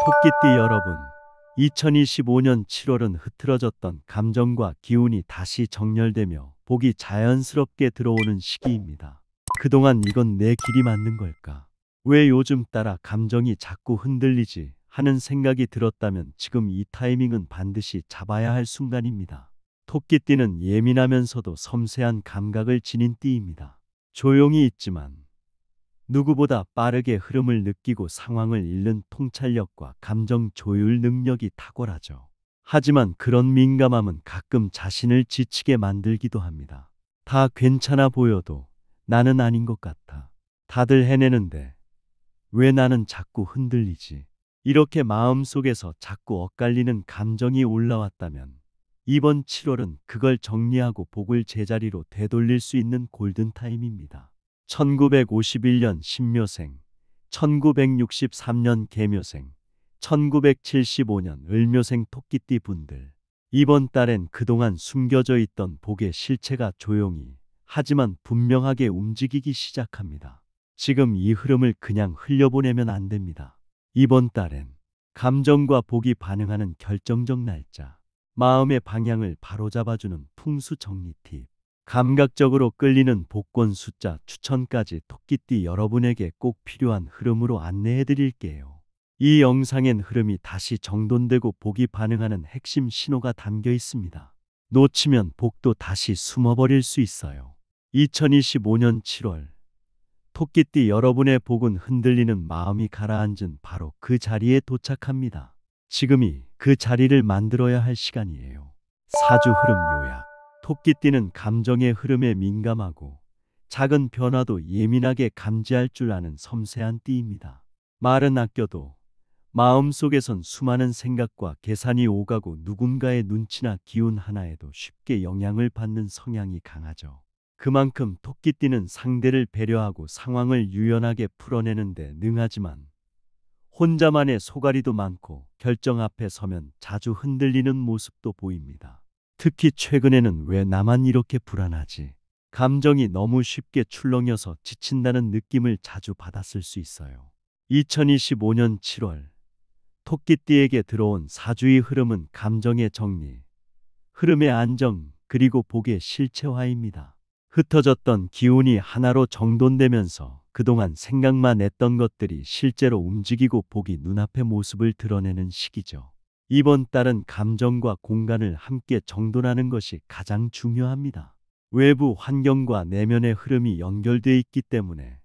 토끼띠 여러분, 2025년 7월은 흐트러졌던 감정과 기운이 다시 정렬되며 복이 자연스럽게 들어오는 시기입니다. 그동안 이건 내 길이 맞는 걸까? 왜 요즘 따라 감정이 자꾸 흔들리지? 하는 생각이 들었다면 지금 이 타이밍은 반드시 잡아야 할 순간입니다. 토끼띠는 예민하면서도 섬세한 감각을 지닌 띠입니다. 조용히 있지만 누구보다 빠르게 흐름을 느끼고 상황을 읽는 통찰력과 감정 조율 능력이 탁월하죠. 하지만 그런 민감함은 가끔 자신을 지치게 만들기도 합니다. 다 괜찮아 보여도 나는 아닌 것 같아. 다들 해내는데 왜 나는 자꾸 흔들리지? 이렇게 마음속에서 자꾸 엇갈리는 감정이 올라왔다면 이번 7월은 그걸 정리하고 복을 제자리로 되돌릴 수 있는 골든타임입니다. 1951년 신묘생, 1963년 개묘생, 1975년 을묘생 토끼띠 분들. 이번 달엔 그동안 숨겨져 있던 복의 실체가 조용히 하지만 분명하게 움직이기 시작합니다. 지금 이 흐름을 그냥 흘려보내면 안 됩니다. 이번 달엔 감정과 복이 반응하는 결정적 날짜, 마음의 방향을 바로잡아주는 풍수 정리 팁, 감각적으로 끌리는 복권 숫자 추천까지 토끼띠 여러분에게 꼭 필요한 흐름으로 안내해 드릴게요. 이 영상엔 흐름이 다시 정돈되고 복이 반응하는 핵심 신호가 담겨 있습니다. 놓치면 복도 다시 숨어버릴 수 있어요. 2025년 7월 토끼띠 여러분의 복은 흔들리는 마음이 가라앉은 바로 그 자리에 도착합니다. 지금이 그 자리를 만들어야 할 시간이에요. 사주 흐름 요약. 토끼띠는 감정의 흐름에 민감하고 작은 변화도 예민하게 감지할 줄 아는 섬세한 띠입니다. 말은 아껴도 마음속에선 수많은 생각과 계산이 오가고 누군가의 눈치나 기운 하나에도 쉽게 영향을 받는 성향이 강하죠. 그만큼 토끼띠는 상대를 배려하고 상황을 유연하게 풀어내는 데 능하지만 혼자만의 소갈이도 많고 결정 앞에 서면 자주 흔들리는 모습도 보입니다. 특히 최근에는 왜 나만 이렇게 불안하지? 감정이 너무 쉽게 출렁여서 지친다는 느낌을 자주 받았을 수 있어요. 2025년 7월 토끼띠에게 들어온 사주의 흐름은 감정의 정리, 흐름의 안정, 그리고 복의 실체화입니다. 흩어졌던 기운이 하나로 정돈되면서 그동안 생각만 했던 것들이 실제로 움직이고 복이 눈앞에 모습을 드러내는 시기죠. 이번 달은 감정과 공간을 함께 정돈하는 것이 가장 중요합니다. 외부 환경과 내면의 흐름이 연결되어 있기 때문에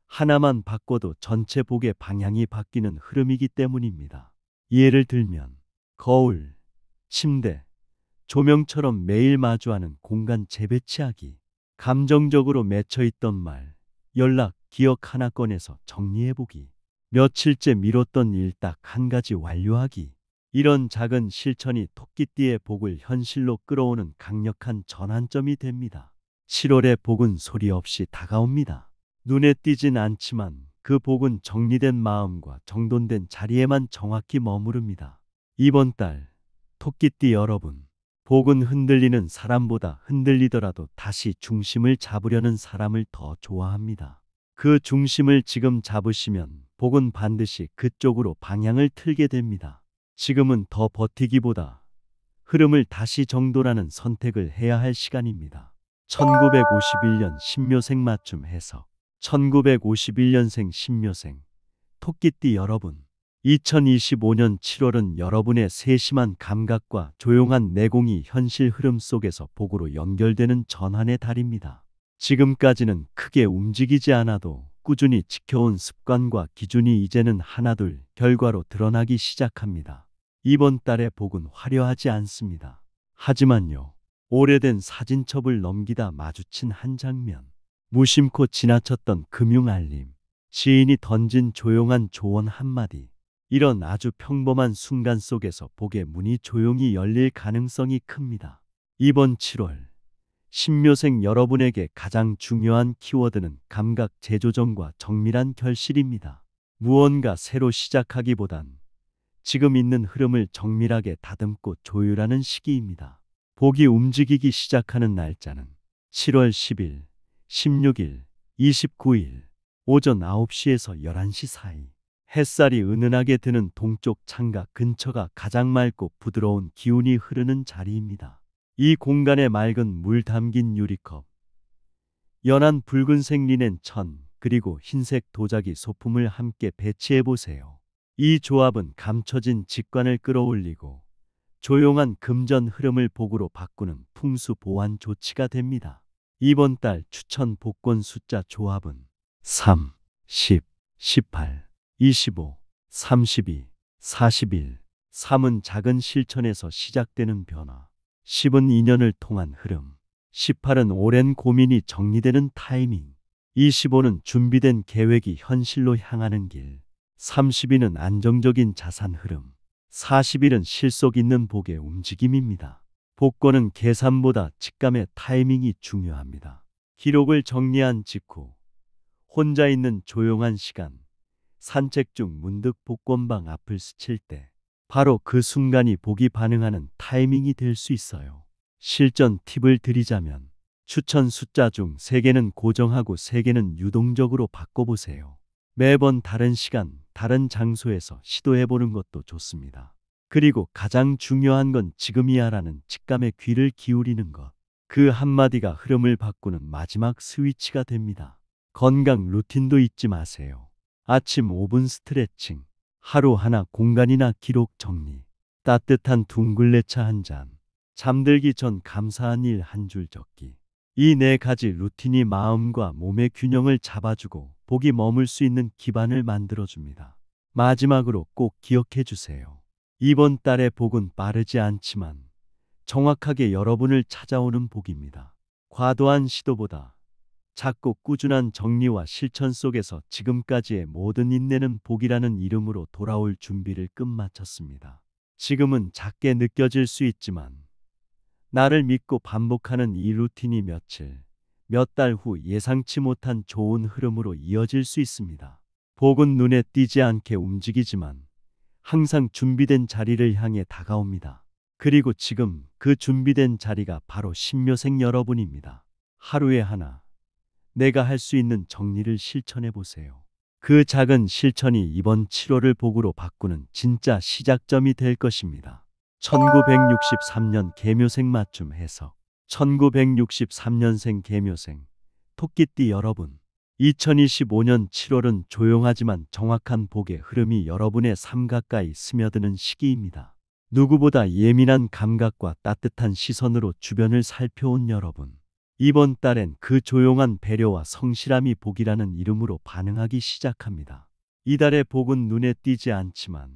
하나만 바꿔도 전체 복의 방향이 바뀌는 흐름이기 때문입니다. 예를 들면 거울, 침대, 조명처럼 매일 마주하는 공간 재배치하기, 감정적으로 맺혀있던 말, 연락, 기억 하나 꺼내서 정리해보기, 며칠째 미뤘던 일 딱 한 가지 완료하기. 이런 작은 실천이 토끼띠의 복을 현실로 끌어오는 강력한 전환점이 됩니다. 7월의 복은 소리 없이 다가옵니다. 눈에 띄진 않지만 그 복은 정리된 마음과 정돈된 자리에만 정확히 머무릅니다. 이번 달 토끼띠 여러분, 복은 흔들리는 사람보다 흔들리더라도 다시 중심을 잡으려는 사람을 더 좋아합니다. 그 중심을 지금 잡으시면 복은 반드시 그쪽으로 방향을 틀게 됩니다. 지금은 더 버티기보다 흐름을 다시 정돈하는 선택을 해야 할 시간입니다. 1951년 신묘생 맞춤 해석. 1951년생 신묘생 토끼띠 여러분, 2025년 7월은 여러분의 세심한 감각과 조용한 내공이 현실 흐름 속에서 복으로 연결되는 전환의 달입니다. 지금까지는 크게 움직이지 않아도 꾸준히 지켜온 습관과 기준이 이제는 하나둘 결과로 드러나기 시작합니다. 이번 달의 복은 화려하지 않습니다. 하지만요, 오래된 사진첩을 넘기다 마주친 한 장면, 무심코 지나쳤던 금융 알림, 지인이 던진 조용한 조언 한마디, 이런 아주 평범한 순간 속에서 복의 문이 조용히 열릴 가능성이 큽니다. 이번 7월 신묘생 여러분에게 가장 중요한 키워드는 감각 재조정과 정밀한 결실입니다. 무언가 새로 시작하기보단 지금 있는 흐름을 정밀하게 다듬고 조율하는 시기입니다. 복이 움직이기 시작하는 날짜는 7월 10일, 16일, 29일 오전 9시에서 11시 사이. 햇살이 은은하게 드는 동쪽 창가 근처가 가장 맑고 부드러운 기운이 흐르는 자리입니다. 이 공간에 맑은 물 담긴 유리컵, 연한 붉은색 리넨 천, 그리고 흰색 도자기 소품을 함께 배치해 보세요. 이 조합은 감춰진 직관을 끌어올리고 조용한 금전 흐름을 복으로 바꾸는 풍수 보완 조치가 됩니다. 이번 달 추천 복권 숫자 조합은 3, 10, 18, 25, 32, 41. 3은 작은 실천에서 시작되는 변화, 10은 인연을 통한 흐름, 18은 오랜 고민이 정리되는 타이밍, 25는 준비된 계획이 현실로 향하는 길, 32는 안정적인 자산 흐름, 40일은 실속 있는 복의 움직임입니다. 복권은 계산보다 직감의 타이밍이 중요합니다. 기록을 정리한 직후 혼자 있는 조용한 시간, 산책 중 문득 복권방 앞을 스칠 때 바로 그 순간이 복이 반응하는 타이밍이 될 수 있어요. 실전 팁을 드리자면 추천 숫자 중 3개는 고정하고 3개는 유동적으로 바꿔보세요. 매번 다른 시간, 다른 장소에서 시도해보는 것도 좋습니다. 그리고 가장 중요한 건 지금이야라는 직감에 귀를 기울이는 것. 그 한마디가 흐름을 바꾸는 마지막 스위치가 됩니다. 건강 루틴도 잊지 마세요. 아침 5분 스트레칭, 하루 하나 공간이나 기록 정리, 따뜻한 둥글레차 한 잔, 잠들기 전 감사한 일 한 줄 적기. 이 4가지 루틴이 마음과 몸의 균형을 잡아주고 복이 머물 수 있는 기반을 만들어줍니다. 마지막으로 꼭 기억해 주세요. 이번 달의 복은 빠르지 않지만 정확하게 여러분을 찾아오는 복입니다. 과도한 시도보다 작고 꾸준한 정리와 실천 속에서 지금까지의 모든 인내는 복이라는 이름으로 돌아올 준비를 끝마쳤습니다. 지금은 작게 느껴질 수 있지만 나를 믿고 반복하는 이 루틴이 며칠, 몇 달 후 예상치 못한 좋은 흐름으로 이어질 수 있습니다. 복은 눈에 띄지 않게 움직이지만 항상 준비된 자리를 향해 다가옵니다. 그리고 지금 그 준비된 자리가 바로 신묘생 여러분입니다. 하루에 하나 내가 할 수 있는 정리를 실천해 보세요. 그 작은 실천이 이번 7월을 복으로 바꾸는 진짜 시작점이 될 것입니다. 1963년 계묘생 맞춤 해석. 1963년생 계묘생 토끼띠 여러분, 2025년 7월은 조용하지만 정확한 복의 흐름이 여러분의 삶 가까이 스며드는 시기입니다. 누구보다 예민한 감각과 따뜻한 시선으로 주변을 살펴온 여러분, 이번 달엔 그 조용한 배려와 성실함이 복이라는 이름으로 반응하기 시작합니다. 이달의 복은 눈에 띄지 않지만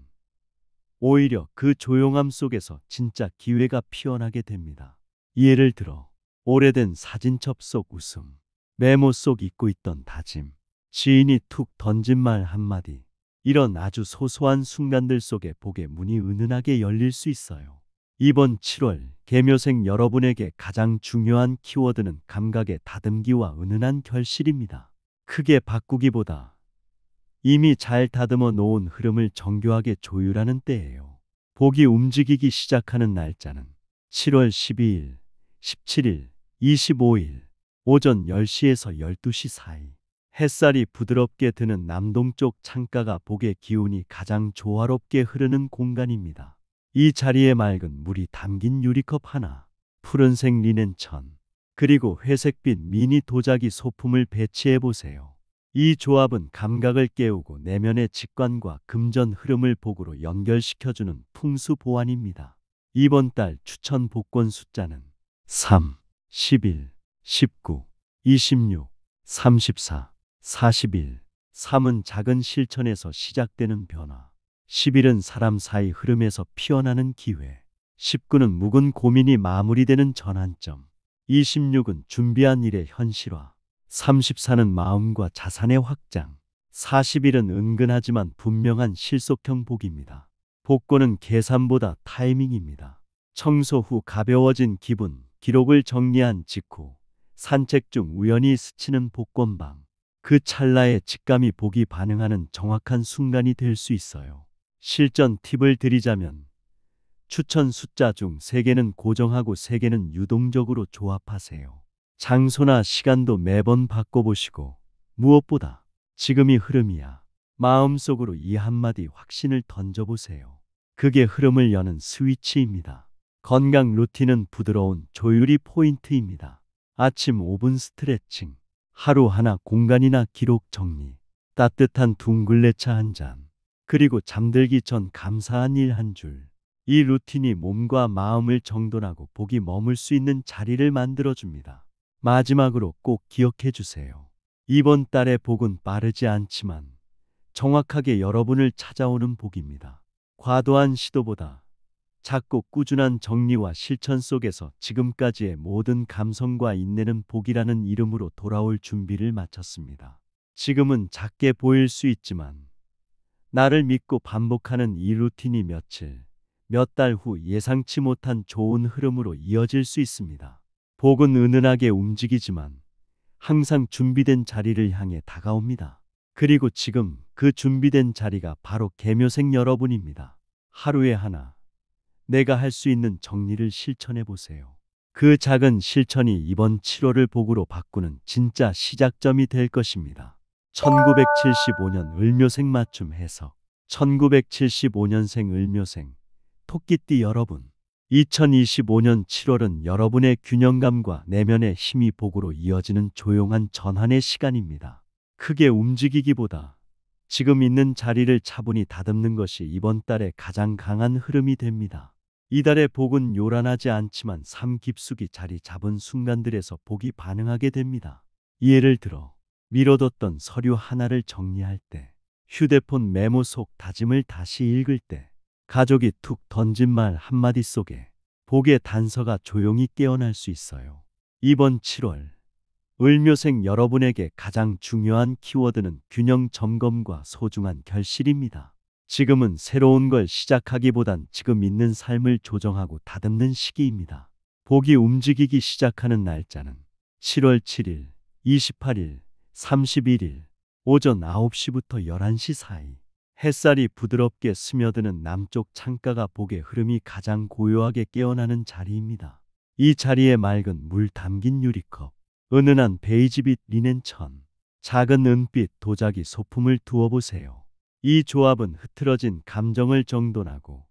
오히려 그 조용함 속에서 진짜 기회가 피어나게 됩니다. 예를 들어 오래된 사진첩 속 웃음, 메모 속 잊고 있던 다짐, 지인이 툭 던진 말 한마디, 이런 아주 소소한 순간들 속에 복의 문이 은은하게 열릴 수 있어요. 이번 7월 계묘생 여러분에게 가장 중요한 키워드는 감각의 다듬기와 은은한 결실입니다. 크게 바꾸기보다 이미 잘 다듬어 놓은 흐름을 정교하게 조율하는 때예요. 복이 움직이기 시작하는 날짜는 7월 12일, 17일, 25일 오전 10시에서 12시 사이. 햇살이 부드럽게 드는 남동쪽 창가가 복의 기운이 가장 조화롭게 흐르는 공간입니다. 이 자리에 맑은 물이 담긴 유리컵 하나, 푸른색 리넨 천, 그리고 회색빛 미니 도자기 소품을 배치해 보세요. 이 조합은 감각을 깨우고 내면의 직관과 금전 흐름을 복으로 연결시켜주는 풍수 보완입니다. 이번 달 추천 복권 숫자는 3, 11, 19, 26, 34, 41. 3은 작은 실천에서 시작되는 변화, 11은 사람 사이 흐름에서 피어나는 기회, 19는 묵은 고민이 마무리되는 전환점, 26은 준비한 일의 현실화, 34는 마음과 자산의 확장, 41은 은근하지만 분명한 실속형 복입니다. 복권은 계산보다 타이밍입니다. 청소 후 가벼워진 기분, 기록을 정리한 직후 산책 중 우연히 스치는 복권방, 그 찰나의 직감이 복이 반응하는 정확한 순간이 될 수 있어요. 실전 팁을 드리자면 추천 숫자 중 3개는 고정하고 3개는 유동적으로 조합하세요. 장소나 시간도 매번 바꿔보시고 무엇보다 지금이 흐름이야, 마음속으로 이 한마디 확신을 던져보세요. 그게 흐름을 여는 스위치입니다. 건강 루틴은 부드러운 조율이 포인트입니다. 아침 5분 스트레칭, 하루 하나 공간이나 기록 정리, 따뜻한 둥글레차 한 잔, 그리고 잠들기 전 감사한 일 한 줄. 이 루틴이 몸과 마음을 정돈하고 복이 머물 수 있는 자리를 만들어줍니다. 마지막으로 꼭 기억해 주세요. 이번 달의 복은 빠르지 않지만 정확하게 여러분을 찾아오는 복입니다. 과도한 시도보다 작고 꾸준한 정리와 실천 속에서 지금까지의 모든 감성과 인내는 복이라는 이름으로 돌아올 준비를 마쳤습니다. 지금은 작게 보일 수 있지만 나를 믿고 반복하는 이 루틴이 며칠, 몇 달 후 예상치 못한 좋은 흐름으로 이어질 수 있습니다. 복은 은은하게 움직이지만 항상 준비된 자리를 향해 다가옵니다. 그리고 지금 그 준비된 자리가 바로 개묘생 여러분입니다. 하루에 하나 내가 할 수 있는 정리를 실천해 보세요. 그 작은 실천이 이번 7월을 복으로 바꾸는 진짜 시작점이 될 것입니다. 1975년 을묘생 맞춤 해석. 1975년생 을묘생 토끼띠 여러분, 2025년 7월은 여러분의 균형감과 내면의 힘이 복으로 이어지는 조용한 전환의 시간입니다. 크게 움직이기보다 지금 있는 자리를 차분히 다듬는 것이 이번 달의 가장 강한 흐름이 됩니다. 이달의 복은 요란하지 않지만 삶 깊숙이 자리 잡은 순간들에서 복이 반응하게 됩니다. 예를 들어 미뤄뒀던 서류 하나를 정리할 때, 휴대폰 메모 속 다짐을 다시 읽을 때, 가족이 툭 던진 말 한마디 속에 복의 단서가 조용히 깨어날 수 있어요. 이번 7월 을묘생 여러분에게 가장 중요한 키워드는 균형 점검과 소중한 결실입니다. 지금은 새로운 걸 시작하기보단 지금 있는 삶을 조정하고 다듬는 시기입니다. 복이 움직이기 시작하는 날짜는 7월 7일, 28일, 31일 오전 9시부터 11시 사이. 햇살이 부드럽게 스며드는 남쪽 창가가 복의 흐름이 가장 고요하게 깨어나는 자리입니다. 이 자리에 맑은 물 담긴 유리컵, 은은한 베이지빛 리넨천, 작은 은빛 도자기 소품을 두어보세요. 이 조합은 흐트러진 감정을 정돈하고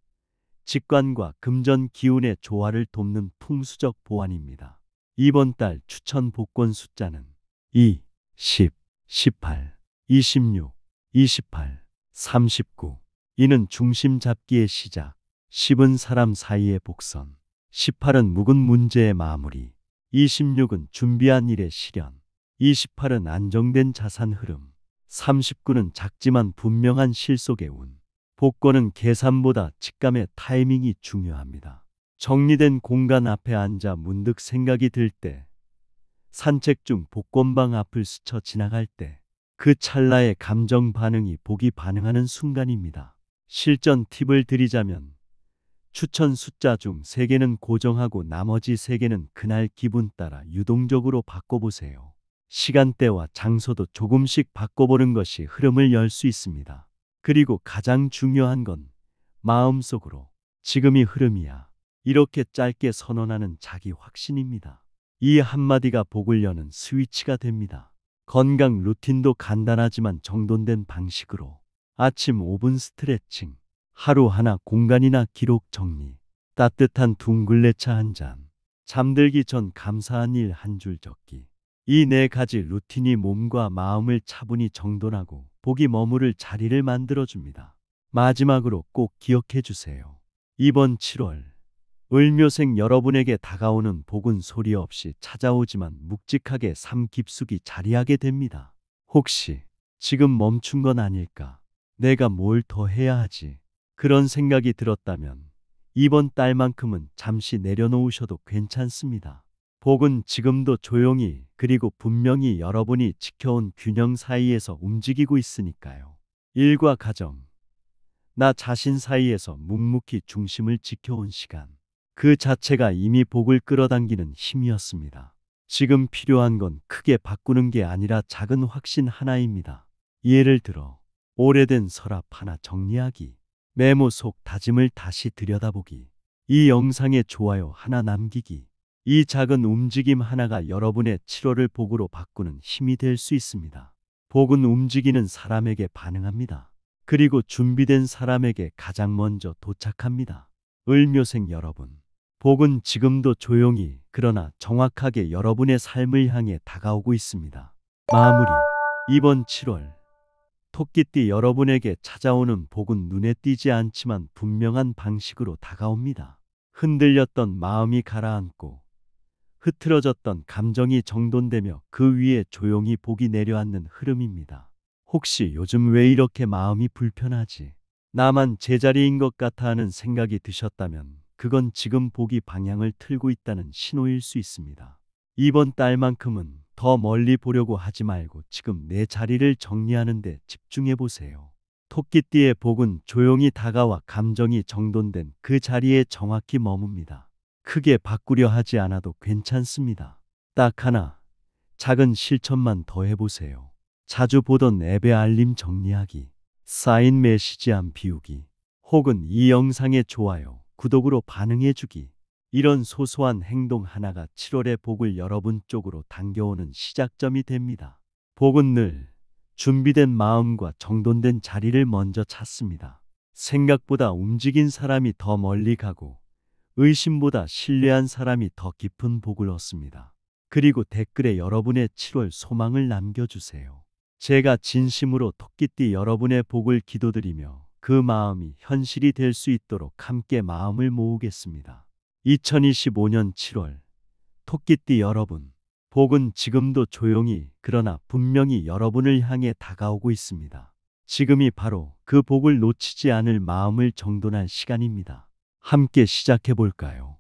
직관과 금전 기운의 조화를 돕는 풍수적 보완입니다. 이번 달 추천 복권 숫자는 2, 10, 18, 26, 28, 39. 이는 중심 잡기의 시작, 10은 사람 사이의 복선, 18은 묵은 문제의 마무리, 26은 준비한 일의 실현, 28은 안정된 자산 흐름, 39는 작지만 분명한 실속의 운. 복권은 계산보다 직감의 타이밍이 중요합니다. 정리된 공간 앞에 앉아 문득 생각이 들 때, 산책 중 복권방 앞을 스쳐 지나갈 때, 그 찰나의 감정 반응이 복이 반응하는 순간입니다. 실전 팁을 드리자면 추천 숫자 중 3개는 고정하고 나머지 3개는 그날 기분 따라 유동적으로 바꿔보세요. 시간대와 장소도 조금씩 바꿔보는 것이 흐름을 열 수 있습니다. 그리고 가장 중요한 건 마음속으로 지금이 흐름이야, 이렇게 짧게 선언하는 자기 확신입니다. 이 한마디가 복을 여는 스위치가 됩니다. 건강 루틴도 간단하지만 정돈된 방식으로 아침 5분 스트레칭, 하루 하나 공간이나 기록 정리, 따뜻한 둥글레차 한 잔, 잠들기 전 감사한 일 한 줄 적기. 이 4가지 루틴이 몸과 마음을 차분히 정돈하고 복이 머무를 자리를 만들어줍니다. 마지막으로 꼭 기억해 주세요. 이번 7월 을묘생 여러분에게 다가오는 복은 소리 없이 찾아오지만 묵직하게 삶 깊숙이 자리하게 됩니다. 혹시 지금 멈춘 건 아닐까? 내가 뭘 더 해야 하지? 그런 생각이 들었다면 이번 달만큼은 잠시 내려놓으셔도 괜찮습니다. 복은 지금도 조용히 그리고 분명히 여러분이 지켜온 균형 사이에서 움직이고 있으니까요. 일과 가정, 나 자신 사이에서 묵묵히 중심을 지켜온 시간, 그 자체가 이미 복을 끌어당기는 힘이었습니다. 지금 필요한 건 크게 바꾸는 게 아니라 작은 확신 하나입니다. 예를 들어 오래된 서랍 하나 정리하기, 메모 속 다짐을 다시 들여다보기, 이 영상에 좋아요 하나 남기기. 이 작은 움직임 하나가 여러분의 7월을 복으로 바꾸는 힘이 될 수 있습니다. 복은 움직이는 사람에게 반응합니다. 그리고 준비된 사람에게 가장 먼저 도착합니다. 을묘생 여러분, 복은 지금도 조용히 그러나 정확하게 여러분의 삶을 향해 다가오고 있습니다. 마무리. 이번 7월 토끼띠 여러분에게 찾아오는 복은 눈에 띄지 않지만 분명한 방식으로 다가옵니다. 흔들렸던 마음이 가라앉고 흐트러졌던 감정이 정돈되며 그 위에 조용히 복이 내려앉는 흐름입니다. 혹시 요즘 왜 이렇게 마음이 불편하지? 나만 제자리인 것 같아 하는 생각이 드셨다면 그건 지금 복이 방향을 틀고 있다는 신호일 수 있습니다. 이번 달만큼은 더 멀리 보려고 하지 말고 지금 내 자리를 정리하는 데 집중해 보세요. 토끼띠의 복은 조용히 다가와 감정이 정돈된 그 자리에 정확히 머뭅니다. 크게 바꾸려 하지 않아도 괜찮습니다. 딱 하나, 작은 실천만 더 해보세요. 자주 보던 앱의 알림 정리하기, 쌓인 메시지함 비우기, 혹은 이 영상의 좋아요, 구독으로 반응해주기. 이런 소소한 행동 하나가 7월의 복을 여러분 쪽으로 당겨오는 시작점이 됩니다. 복은 늘 준비된 마음과 정돈된 자리를 먼저 찾습니다. 생각보다 움직인 사람이 더 멀리 가고 의심보다 신뢰한 사람이 더 깊은 복을 얻습니다. 그리고 댓글에 여러분의 7월 소망을 남겨주세요. 제가 진심으로 토끼띠 여러분의 복을 기도드리며 그 마음이 현실이 될 수 있도록 함께 마음을 모으겠습니다. 2025년 7월 토끼띠 여러분, 복은 지금도 조용히 그러나 분명히 여러분을 향해 다가오고 있습니다. 지금이 바로 그 복을 놓치지 않을 마음을 정돈할 시간입니다. 함께 시작해 볼까요?